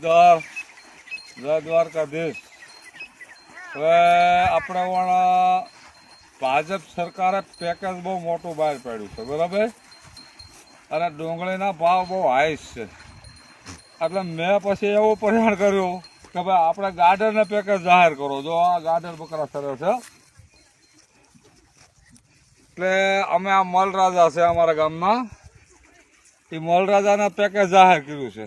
જય દ્વારકાધીશ. હવે આપણે પણ ભાજપ સરકારે પેકેજ બહુ મોટું બહાર પાડ્યું છે, બરાબર. અને ડુંગળીના ભાવ બહુ હાઈસ છે. એટલે મેં પછી એવું પરિણામ કર્યું કે ભાઈ આપણે ગાર્ડનને પેકેજ જાહેર કરો. જો આ ગાર્ડન બકરા સરસ છે. એટલે અમે આ મલરાજા છે અમારા ગામના, એ મલરાજાના પેકેજ જાહેર કર્યું છે.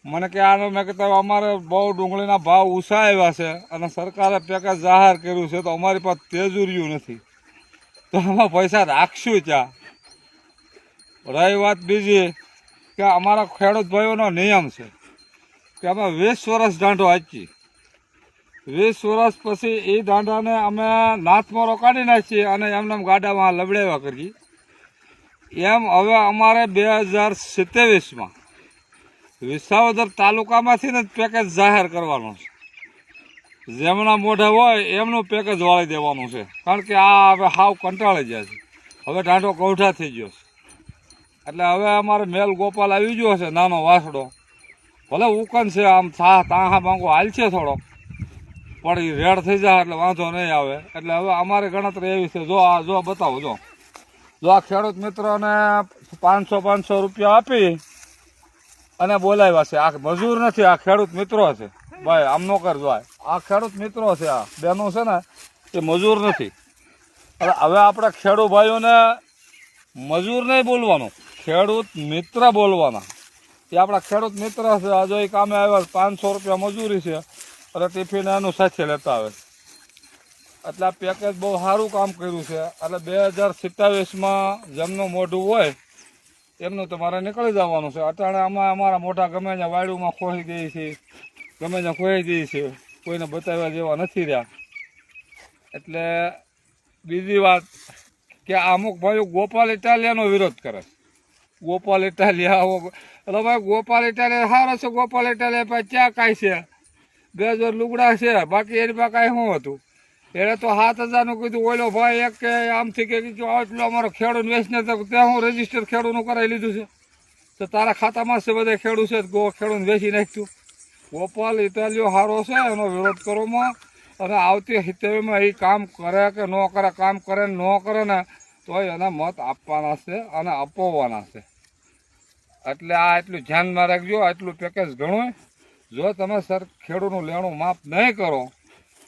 મને કે આનું મેં કીધું અમારે બહુ ડુંગળીના ભાવ ઊંચા આવ્યા છે અને સરકારે પેકેજ જાહેર કર્યું છે, તો અમારી પાસે તેજુર્યું નથી, તો અમે પૈસા રાખશું ત્યાં. રહી વાત બીજી કે અમારા ખેડૂત ભાઈઓનો નિયમ છે કે અમે 20 વર્ષ દાંડો હાંચીએ. 20 વર્ષ પછી એ દાંડાને અમે નાથમારો કાઢી નાખીએ અને એમને ગાડામાં લબડેવા કરીએ. એમ હવે અમારે 2027માં વિસાવદર તાલુકામાંથી જ પેકેજ જાહેર કરવાનું છે. જેમના મોઢે હોય એમનું પેકેજ વાળી દેવાનું છે, કારણ કે આ હવે હાવ કંટાળી ગયા છે. હવે ટાંટો કૌઠા થઈ ગયો છે. એટલે હવે અમારે મેલ ગોપાલ આવી ગયો છે, નાનો વાસડો. ભલે ઉકન છે, આમ તાહા બાંગો હાલ છે થોડો, પણ એ રેડ થઈ જાય એટલે વાંધો નહીં આવે. એટલે હવે અમારી ગણતરી એવી છે. જો બતાવો, જો આ ખેડૂત મિત્રોને 500 રૂપિયા આપી અને બોલાવ્યા છે. આ મજૂર નથી, આ ખેડૂત મિત્રો છે ભાઈ. આમ નો કરજો, આ ખેડૂત મિત્રો છે. આ બહેનો છે ને એ મજૂર નથી. એટલે હવે આપણે ખેડૂત ભાઈઓને મજૂર નહીં બોલવાનું, ખેડૂત મિત્ર બોલવાના. એ આપણા ખેડૂત મિત્ર છે. આ જો એ કામે આવ્યા 500 રૂપિયા મજૂરી છે અને ટિફિન એનું સાથે લેતા આવે. એટલે આ પેકેજ બહુ સારું કામ કર્યું છે. એટલે 2027માં જેમનું મોઢું હોય એમનું તમારે નીકળી જવાનું છે. અટાણે અમારા મોટા ગમે ત્યાં વાયડુમાં ખોઈ ગઈ છે, ગમે ત્યાં ખોઈ ગઈ છે, કોઈને બતાવ્યા જેવા નથી રહ્યા. એટલે બીજી વાત કે અમુક ભાઈઓ ગોપાલ ઇટાલિયાનો વિરોધ કરે. ગોપાલ ઇટાલિયા, એટલે ભાઈ ગોપાલ ઇટાલિયા સારો છે. ગોપાલ ઇટાલિયા પાસે ક્યાં કાંઈ છે? 2000 લુગડા છે, બાકી એની પાસે કાંઈ શું હતું? એને તો 7000નું કીધું. ઓલો ભાઈ એક કે આમથી કે એટલું અમારો ખેડૂત વેચને તો ત્યાં હું રજીસ્ટર ખેડૂતનું કરાવી લીધું છે, તો તારા ખાતામાં છે બધા ખેડૂત છે, ખેડૂત વેચી નાખ્યું. ગોપાલ ઇટાલિયો સારો છે, એનો વિરોધ કરવામાં. અને આવતી હિતેમાં એ કામ કરે કે ન કરે, કામ કરે ને ન કરે ને તો એના મત આપવાના છે અને અપાવવાના છે. એટલે આ એટલું ધ્યાનમાં રાખજો. આટલું પેકેજ ઘણું. જો તમે સર ખેડૂતનું લેણું માફ નહીં કરો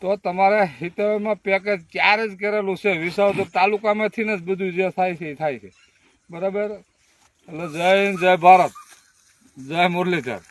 તો તમારે હિતેમાં પેકેજ ત્યારે જ કરેલું છે. વિસાવદર તાલુકામાંથી જ બધું જે થાય છે એ થાય છે, બરાબર. એટલે જય હિન્દ, જય ભારત, જય મુરલીધર.